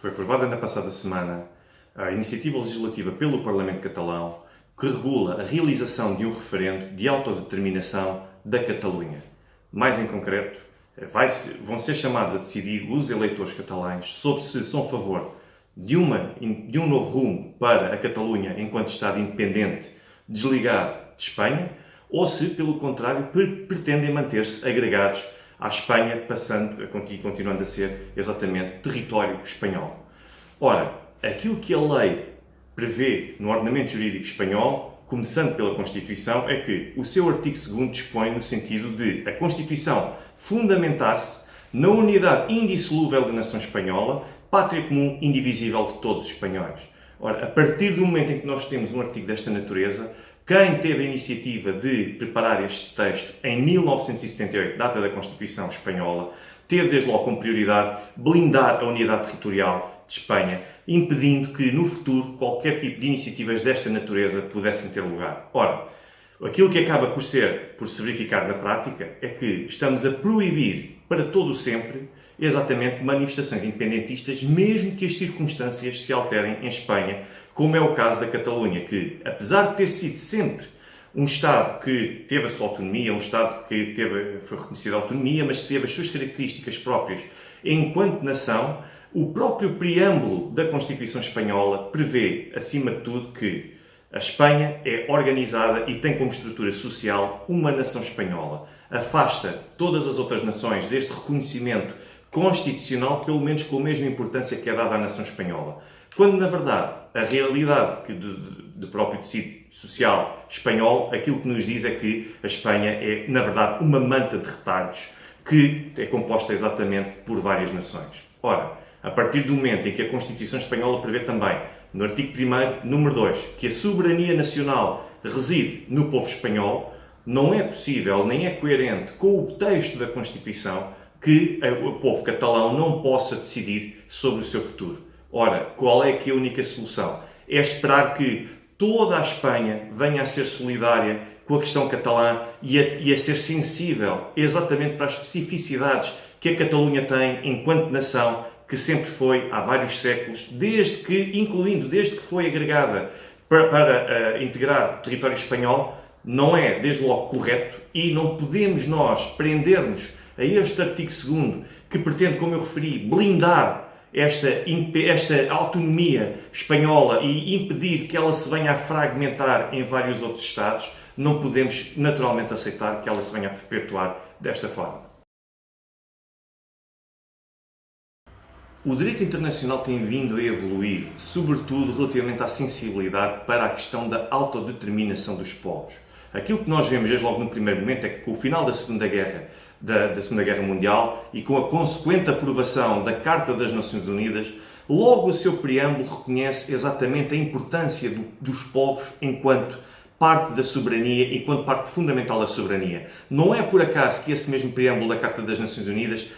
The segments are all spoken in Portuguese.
foi aprovada na passada semana a iniciativa legislativa pelo Parlamento catalão que regula a realização de um referendo de autodeterminação da Catalunha. Mais em concreto, vão ser chamados a decidir os eleitores catalães sobre se são a favor de um novo rumo para a Catalunha enquanto Estado independente, desligado de Espanha, ou se, pelo contrário, pretendem manter-se agregados à Espanha, passando e continuando a ser exatamente território espanhol. Ora, aquilo que a lei prevê no ordenamento jurídico espanhol, começando pela Constituição, é que o seu artigo 2º dispõe no sentido de a Constituição fundamentar-se na unidade indissolúvel da nação espanhola, pátria comum indivisível de todos os espanhóis. Ora, a partir do momento em que nós temos um artigo desta natureza, quem teve a iniciativa de preparar este texto em 1978, data da Constituição Espanhola, teve desde logo como prioridade blindar a unidade territorial de Espanha, impedindo que no futuro qualquer tipo de iniciativas desta natureza pudessem ter lugar. Ora, aquilo que acaba por se verificar na prática é que estamos a proibir para todo o sempre exatamente manifestações independentistas, mesmo que as circunstâncias se alterem em Espanha, como é o caso da Catalunha, que, apesar de ter sido sempre um Estado que teve a sua autonomia, um Estado que foi reconhecido a autonomia, mas que teve as suas características próprias enquanto nação, o próprio preâmbulo da Constituição Espanhola prevê, acima de tudo, que a Espanha é organizada e tem como estrutura social uma nação espanhola. Afasta todas as outras nações deste reconhecimento constitucional, pelo menos com a mesma importância que é dada à nação espanhola. Quando, na verdade, a realidade do próprio tecido social espanhol, aquilo que nos diz é que a Espanha é, na verdade, uma manta de retalhos que é composta exatamente por várias nações. Ora, a partir do momento em que a Constituição Espanhola prevê também, no artigo 1º, número 2, que a soberania nacional reside no povo espanhol, não é possível nem é coerente com o texto da Constituição que o povo catalão não possa decidir sobre o seu futuro. Ora, qual é que é a única solução? É esperar que toda a Espanha venha a ser solidária com a questão catalã e a ser sensível exatamente para as especificidades que a Catalunha tem enquanto nação, que sempre foi há vários séculos, desde que foi agregada para integrar o território espanhol, não é, desde logo, correto e não podemos nós prender-nos a este artigo 2º que pretende, como eu referi, blindar esta autonomia espanhola e impedir que ela se venha a fragmentar em vários outros Estados. Não podemos naturalmente aceitar que ela se venha a perpetuar desta forma. O direito internacional tem vindo a evoluir, sobretudo relativamente à sensibilidade para a questão da autodeterminação dos povos. Aquilo que nós vemos desde logo no primeiro momento é que com o final da Segunda Guerra Mundial e com a consequente aprovação da Carta das Nações Unidas, logo o seu preâmbulo reconhece exatamente a importância dos povos enquanto parte da soberania, enquanto parte fundamental da soberania. Não é por acaso que esse mesmo preâmbulo da Carta das Nações Unidas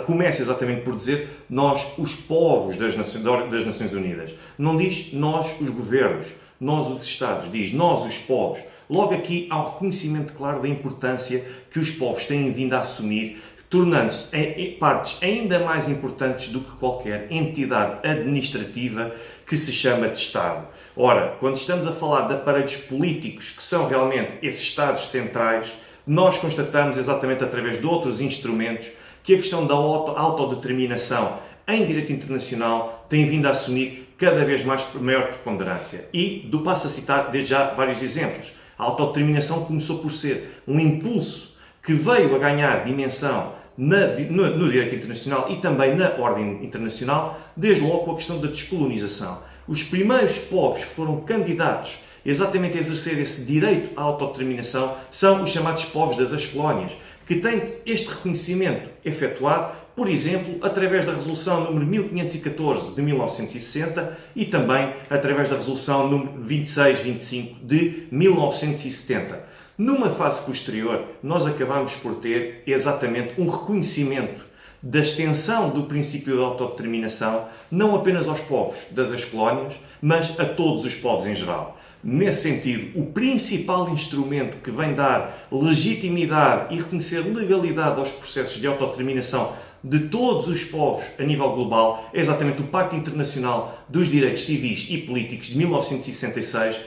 começa exatamente por dizer nós, os povos das Nações Unidas. Não diz nós, os governos, nós, os Estados, diz nós, os povos. Logo aqui há um reconhecimento claro da importância que os povos têm vindo a assumir, tornando-se partes ainda mais importantes do que qualquer entidade administrativa que se chama de Estado. Ora, quando estamos a falar de aparelhos políticos que são realmente esses Estados centrais, nós constatamos exatamente através de outros instrumentos que a questão da autodeterminação em direito internacional tem vindo a assumir cada vez mais maior preponderância. E passo a citar desde já vários exemplos. A autodeterminação começou por ser um impulso que veio a ganhar dimensão no direito internacional e também na ordem internacional, desde logo com a questão da descolonização. Os primeiros povos que foram candidatos exatamente a exercer esse direito à autodeterminação são os chamados povos das ex-colónias, que têm este reconhecimento efetuado, por exemplo, através da Resolução número 1514 de 1960 e também através da Resolução número 2625 de 1970. Numa fase posterior, nós acabamos por ter exatamente um reconhecimento da extensão do princípio da autodeterminação, não apenas aos povos das ex-colónias, mas a todos os povos em geral. Nesse sentido, o principal instrumento que vem dar legitimidade e reconhecer legalidade aos processos de autodeterminação de todos os povos a nível global é exatamente o Pacto Internacional dos Direitos Civis e Políticos de 1966,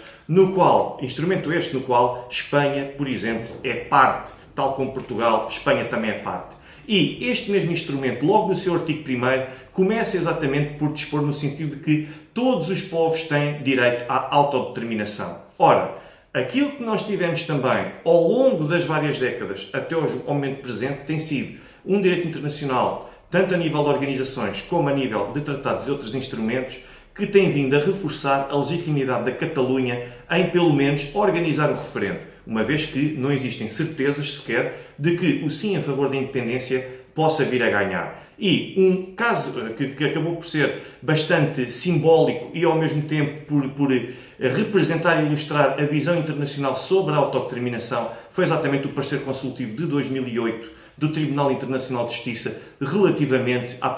instrumento este no qual Espanha, por exemplo, é parte, tal como Portugal, Espanha também é parte. E este mesmo instrumento, logo no seu artigo 1º, começa exatamente por dispor no sentido de que todos os povos têm direito à autodeterminação. Ora, aquilo que nós tivemos também ao longo das várias décadas até hoje, ao momento presente, tem sido um direito internacional, tanto a nível de organizações como a nível de tratados e outros instrumentos, que tem vindo a reforçar a legitimidade da Catalunha em, pelo menos, organizar um referendo, uma vez que não existem certezas sequer de que o sim a favor da independência possa vir a ganhar. E um caso que acabou por ser bastante simbólico e, ao mesmo tempo, por representar e ilustrar a visão internacional sobre a autodeterminação, foi exatamente o parecer consultivo de 2008 do Tribunal Internacional de Justiça relativamente à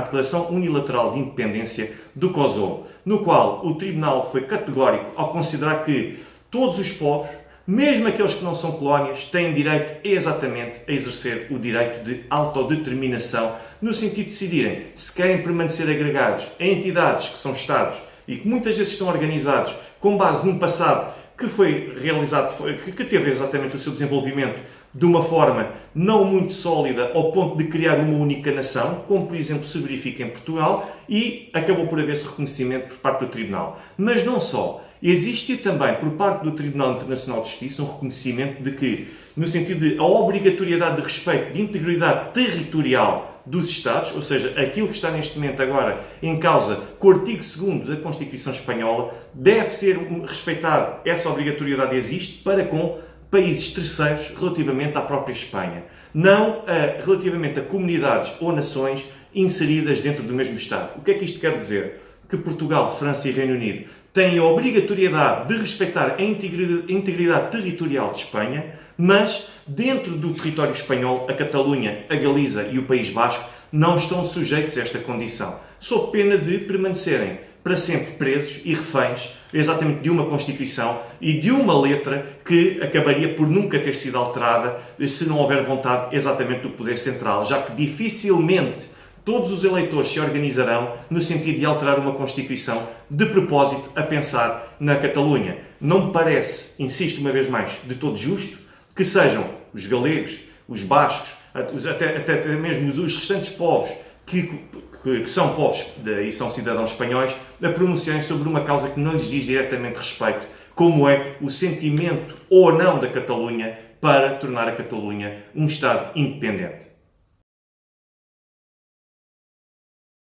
declaração unilateral de independência do Kosovo, no qual o Tribunal foi categórico ao considerar que todos os povos, mesmo aqueles que não são colónias, têm direito exatamente a exercer o direito de autodeterminação, no sentido de decidirem se querem permanecer agregados a entidades que são Estados e que muitas vezes estão organizados com base num passado que foi realizado, que teve exatamente o seu desenvolvimento de uma forma não muito sólida ao ponto de criar uma única nação, como por exemplo se verifica em Portugal, e acabou por haver esse reconhecimento por parte do Tribunal. Mas não só. Existe também, por parte do Tribunal Internacional de Justiça, um reconhecimento de que, no sentido de a obrigatoriedade de respeito de integridade territorial dos Estados, ou seja, aquilo que está neste momento agora em causa com o artigo 2º da Constituição Espanhola, deve ser respeitado. Essa obrigatoriedade existe para com países terceiros relativamente à própria Espanha, não relativamente a comunidades ou nações inseridas dentro do mesmo Estado. O que é que isto quer dizer? Que Portugal, França e Reino Unido têm a obrigatoriedade de respeitar a integridade territorial de Espanha, mas dentro do território espanhol, a Catalunha, a Galiza e o País Basco não estão sujeitos a esta condição, sob pena de permanecerem para sempre presos e reféns exatamente de uma Constituição e de uma letra que acabaria por nunca ter sido alterada se não houver vontade exatamente do Poder Central, já que dificilmente todos os eleitores se organizarão no sentido de alterar uma Constituição de propósito a pensar na Catalunha. Não me parece, insisto uma vez mais, de todo justo que sejam os galegos, os bascos, até mesmo os restantes povos que são povos e são cidadãos espanhóis, a pronunciarem sobre uma causa que não lhes diz diretamente respeito, como é o sentimento ou não da Catalunha para tornar a Catalunha um Estado independente.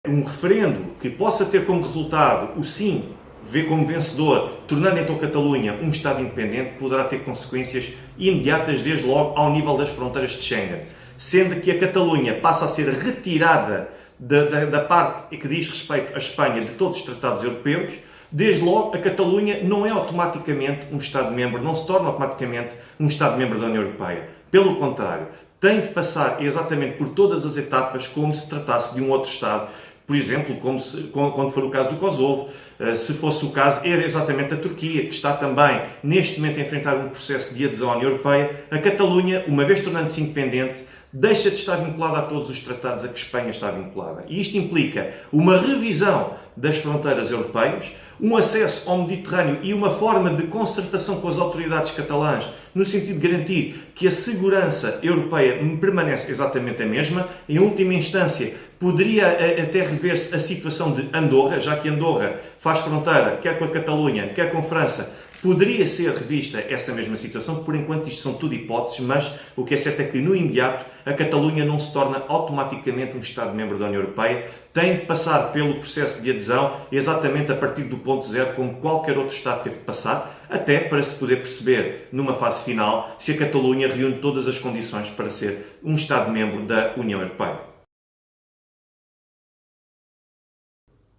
Um referendo que possa ter como resultado o sim, ver como vencedor, tornando então a Catalunha um Estado independente, poderá ter consequências imediatas desde logo ao nível das fronteiras de Schengen, sendo que a Catalunha passa a ser retirada da parte que diz respeito à Espanha de todos os tratados europeus. Desde logo, a Catalunha não é automaticamente um Estado-membro, não se torna automaticamente um Estado-membro da União Europeia. Pelo contrário, tem de passar exatamente por todas as etapas como se tratasse de um outro Estado. Por exemplo, quando for o caso do Kosovo, se fosse o caso, era exatamente a Turquia, que está também, neste momento, a enfrentar um processo de adesão à União Europeia. A Catalunha, uma vez tornando-se independente, deixa de estar vinculada a todos os tratados a que Espanha está vinculada. E isto implica uma revisão das fronteiras europeias, um acesso ao Mediterrâneo e uma forma de concertação com as autoridades catalãs, no sentido de garantir que a segurança europeia permanece exatamente a mesma. Em última instância, poderia até rever-se a situação de Andorra, já que Andorra faz fronteira quer com a Catalunha, quer com a França. Poderia ser revista essa mesma situação, por enquanto isto são tudo hipóteses, mas o que é certo é que no imediato a Catalunha não se torna automaticamente um Estado-membro da União Europeia, tem de passar pelo processo de adesão exatamente a partir do ponto zero, como qualquer outro Estado teve de passar, até para se poder perceber numa fase final se a Catalunha reúne todas as condições para ser um Estado-membro da União Europeia.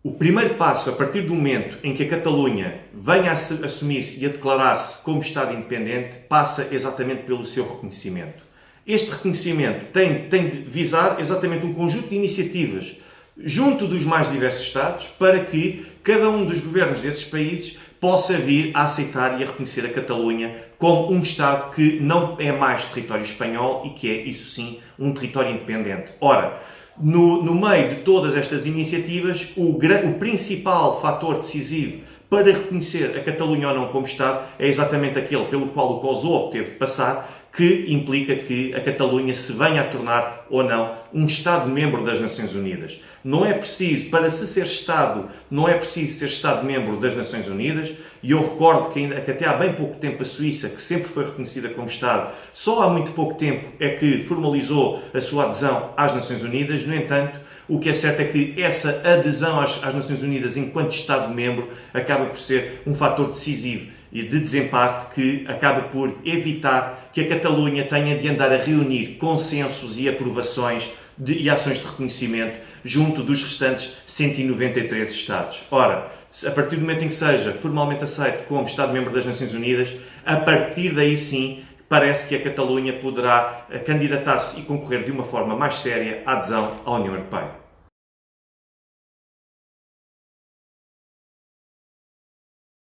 O primeiro passo, a partir do momento em que a Catalunha venha a assumir-se e a declarar-se como Estado independente, passa exatamente pelo seu reconhecimento. Este reconhecimento tem de visar exatamente um conjunto de iniciativas junto dos mais diversos Estados para que cada um dos governos desses países possa vir a aceitar e a reconhecer a Catalunha como um Estado que não é mais território espanhol e que é, isso sim, um território independente. Ora, no meio de todas estas iniciativas, o principal fator decisivo para reconhecer a Catalunha ou não como Estado é exatamente aquele pelo qual o Kosovo teve de passar, que implica que a Catalunha se venha a tornar ou não um Estado-membro das Nações Unidas. Não é preciso, para se ser Estado, não é preciso ser Estado-membro das Nações Unidas, e eu recordo que até há bem pouco tempo a Suíça, que sempre foi reconhecida como Estado, só há muito pouco tempo é que formalizou a sua adesão às Nações Unidas. No entanto, o que é certo é que essa adesão às Nações Unidas enquanto Estado-membro acaba por ser um fator decisivo e de desempate que acaba por evitar que a Catalunha tenha de andar a reunir consensos e aprovações e ações de reconhecimento junto dos restantes 193 Estados. Ora, a partir do momento em que seja formalmente aceito como Estado-membro das Nações Unidas, a partir daí sim, parece que a Catalunha poderá candidatar-se e concorrer de uma forma mais séria à adesão à União Europeia.